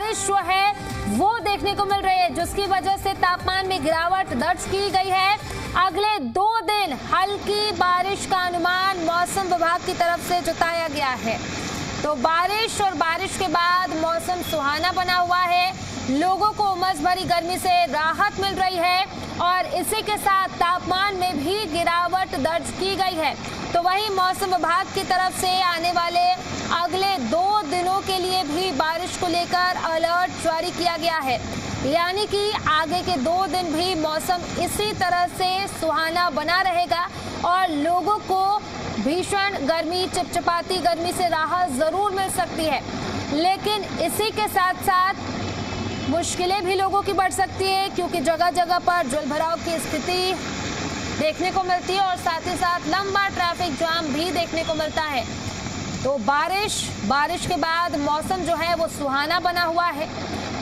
बारिश जो है वो देखने को मिल रही है, जिसकी वजह से तापमान में गिरावट दर्ज की गई है। अगले 2 दिन हल्की बारिश का अनुमान मौसम विभाग की तरफ से जताया गया है। तो बारिश और बारिश के बाद मौसम सुहाना बना हुआ है, लोगों को उमस भरी गर्मी से राहत मिल रही है और इसी के साथ तापमान में भी गिरावट दर्ज की गई है। तो वहीं मौसम विभाग की तरफ से आने वाले अगले 2 दिनों के लिए भी बारिश को लेकर अलर्ट जारी किया गया है, यानी कि आगे के 2 दिन भी मौसम इसी तरह से सुहाना बना रहेगा और लोगों को भीषण गर्मी, चिपचिपाती गर्मी से राहत जरूर मिल सकती है। लेकिन इसी के साथ साथ मुश्किलें भी लोगों की बढ़ सकती है, क्योंकि जगह जगह पर जलभराव की स्थिति देखने को मिलती है और साथ ही साथ लंबा ट्रैफिक जाम भी देखने को मिलता है। तो बारिश के बाद मौसम जो है वो सुहाना बना हुआ है।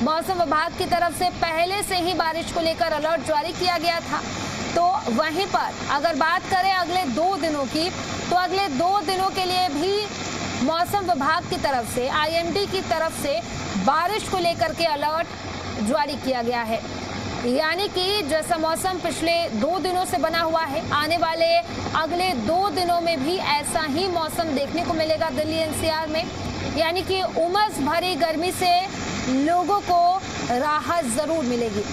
मौसम विभाग की तरफ से पहले से ही बारिश को लेकर अलर्ट जारी किया गया था। तो वहीं पर अगर बात करें अगले 2 दिनों की, तो अगले 2 दिनों के लिए भी मौसम विभाग की तरफ से, IMD की तरफ से बारिश को लेकर के अलर्ट जारी किया गया है। यानी कि जैसा मौसम पिछले 2 दिनों से बना हुआ है, आने वाले अगले 2 दिनों में भी ऐसा ही मौसम देखने को मिलेगा दिल्ली NCR में। यानी कि उमस भरी गर्मी से लोगों को राहत जरूर मिलेगी।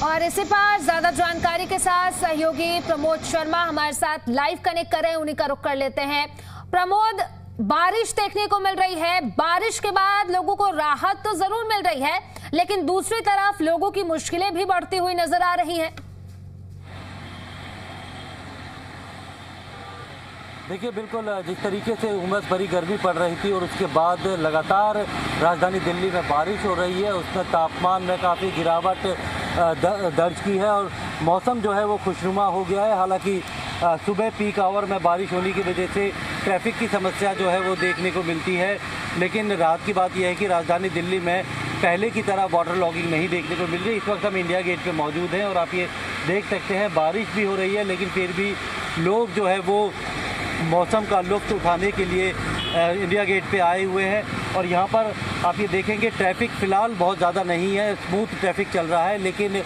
और इसी पर ज्यादा जानकारी के साथ सहयोगी प्रमोद शर्मा हमारे साथ लाइव कनेक्ट कर रहे हैं, उन्हीं का रुख कर लेते हैं। प्रमोद, बारिश देखने को मिल रही है, बारिश के बाद लोगों को राहत तो जरूर मिल रही है, लेकिन दूसरी तरफ लोगों की मुश्किलें भी बढ़ती हुई नजर आ रही हैं। देखिए, बिल्कुल जिस तरीके से उमस भरी गर्मी पड़ रही थी और उसके बाद लगातार राजधानी दिल्ली में बारिश हो रही है, उसमें तापमान में काफ़ी गिरावट दर्ज की है और मौसम जो है वो खुशनुमा हो गया है। हालांकि सुबह पीक आवर में बारिश होने की वजह से ट्रैफिक की समस्या जो है वो देखने को मिलती है, लेकिन रात की बात यह है कि राजधानी दिल्ली में पहले की तरह वाटर लॉगिंग नहीं देखने को मिल रही। इस वक्त हम इंडिया गेट पे मौजूद हैं और आप ये देख सकते हैं बारिश भी हो रही है, लेकिन फिर भी लोग जो है वो मौसम का लुत्फ़ उठाने के लिए इंडिया गेट पे आए हुए हैं। और यहाँ पर आप ये देखेंगे ट्रैफिक फ़िलहाल बहुत ज़्यादा नहीं है, स्मूथ ट्रैफिक चल रहा है, लेकिन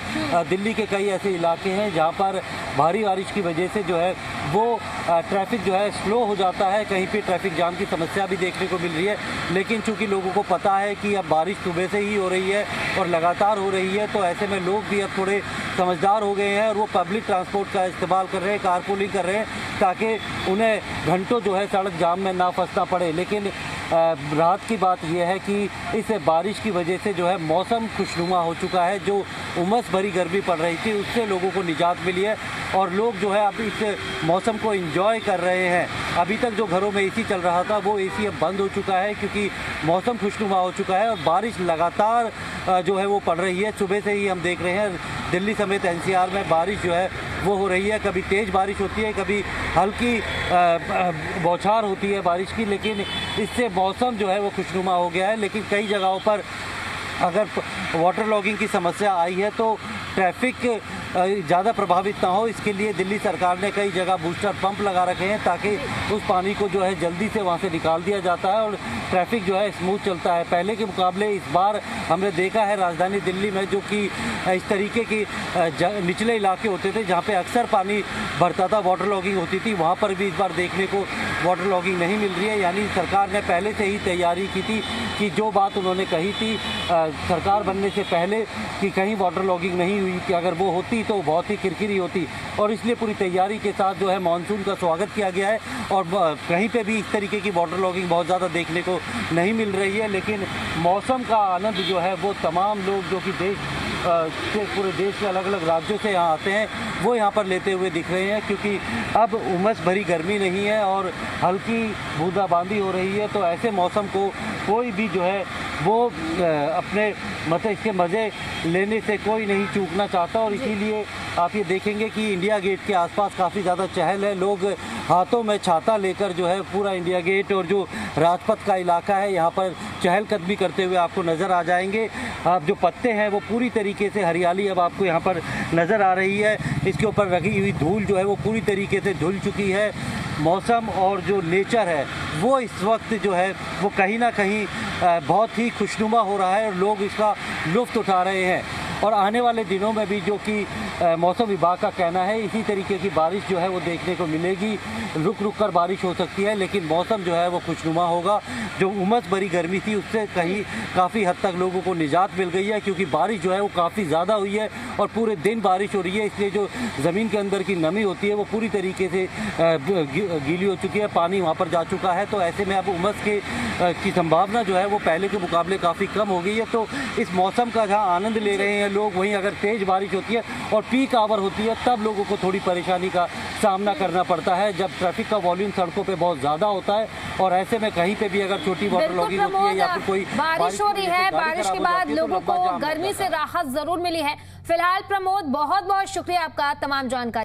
दिल्ली के कई ऐसे इलाके हैं जहाँ पर भारी बारिश की वजह से जो है वो ट्रैफिक जो है स्लो हो जाता है, कहीं पे ट्रैफिक जाम की समस्या भी देखने को मिल रही है। लेकिन चूंकि लोगों को पता है कि अब बारिश सुबह से ही हो रही है और लगातार हो रही है, तो ऐसे में लोग भी अब थोड़े समझदार हो गए हैं और वो पब्लिक ट्रांसपोर्ट का इस्तेमाल कर रहे हैं, कारपूलिंग कर रहे हैं, ताकि उन्हें घंटों जो है सड़क जाम में ना फंसना पड़े। लेकिन रात की बात यह है कि इस बारिश की वजह से जो है मौसम खुशनुमा हो चुका है। जो उमस भरी गर्मी पड़ रही थी उससे लोगों को निजात मिली है और लोग जो है अब इस मौसम को एंजॉय कर रहे हैं। अभी तक जो घरों में एसी चल रहा था वो एसी अब बंद हो चुका है, क्योंकि मौसम खुशनुमा हो चुका है और बारिश लगातार जो है वो पड़ रही है। सुबह से ही हम देख रहे हैं दिल्ली समेत NCR में बारिश जो है वो हो रही है। कभी तेज़ बारिश होती है, कभी हल्की बौछार होती है बारिश की, लेकिन इससे मौसम जो है वो खुशनुमा हो गया है। लेकिन कई जगहों पर अगर वाटर लॉगिंग की समस्या आई है तो ट्रैफिक ज़्यादा प्रभावित ना हो, इसके लिए दिल्ली सरकार ने कई जगह बूस्टर पंप लगा रखे हैं, ताकि उस पानी को जो है जल्दी से वहाँ से निकाल दिया जाता है और ट्रैफिक जो है स्मूथ चलता है। पहले के मुकाबले इस बार हमने देखा है राजधानी दिल्ली में, जो कि इस तरीके की निचले इलाके होते थे जहाँ पे अक्सर पानी भरता था, वाटर लॉगिंग होती थी, वहाँ पर भी इस बार देखने को वाटर लॉगिंग नहीं मिल रही है। यानी सरकार ने पहले से ही तैयारी की थी कि जो बात उन्होंने कही थी सरकार बनने से पहले कि कहीं वाटर लॉगिंग नहीं हुई, कि अगर वो होती तो बहुत ही किरकिरी होती, और इसलिए पूरी तैयारी के साथ जो है मानसून का स्वागत किया गया है। और कहीं पे भी इस तरीके की वाटर लॉगिंग बहुत ज़्यादा देखने को नहीं मिल रही है, लेकिन मौसम का आनंद जो है वो तमाम लोग जो कि पूरे देश के अलग अलग राज्यों से यहाँ आते हैं वो यहाँ पर लेते हुए दिख रहे हैं, क्योंकि अब उमस भरी गर्मी नहीं है और हल्की बूंदाबांदी हो रही है। तो ऐसे मौसम को कोई भी जो है वो अपने मतलब इसके मज़े लेने से कोई नहीं चूकना चाहता। और इसीलिए आप ये देखेंगे कि इंडिया गेट के आसपास काफ़ी ज़्यादा चहल है, लोग हाथों में छाता लेकर जो है पूरा इंडिया गेट और जो राजपथ का इलाका है यहाँ पर चहलकदमी करते हुए आपको नज़र आ जाएंगे। आप जो पत्ते हैं वो पूरी तरीके से हरियाली अब आपको यहाँ पर नज़र आ रही है, इसके ऊपर रखी हुई धूल जो है वो पूरी तरीके से धुल चुकी है। मौसम और जो नेचर है वो इस वक्त जो है वो कहीं ना कहीं बहुत ही खुशनुमा हो रहा है और लोग इसका लुत्फ़ उठा रहे हैं। और आने वाले दिनों में भी जो कि मौसम विभाग का कहना है इसी तरीके की बारिश जो है वो देखने को मिलेगी। रुक रुक कर बारिश हो सकती है, लेकिन मौसम जो है वो खुशनुमा होगा। जो उमस भरी गर्मी थी उससे कहीं काफ़ी हद तक लोगों को निजात मिल गई है, क्योंकि बारिश जो है वो काफ़ी ज़्यादा हुई है और पूरे दिन बारिश हो रही है। इसलिए जो ज़मीन के अंदर की नमी होती है वो पूरी तरीके से गीली हो चुकी है, पानी वहाँ पर जा चुका है। तो ऐसे में अब उमस की संभावना जो है वो पहले के मुकाबले काफ़ी कम हो गई है। तो इस मौसम का जहाँ आनंद ले रहे हैं लोग, वहीं अगर तेज़ बारिश होती है और पीक आवर होती है तब लोगों को थोड़ी परेशानी का सामना करना पड़ता है, जब ट्रैफिक का वॉल्यूम सड़कों पे बहुत ज़्यादा होता है। और ऐसे में कहीं पे भी अगर छोटी वाटर लॉगिंग होती है या फिर कोई बारिश हो रही है, बारिश के बाद लोगों को गर्मी से राहत जरूर मिली है। फिलहाल प्रमोद, बहुत बहुत शुक्रिया आपका तमाम जानकारी।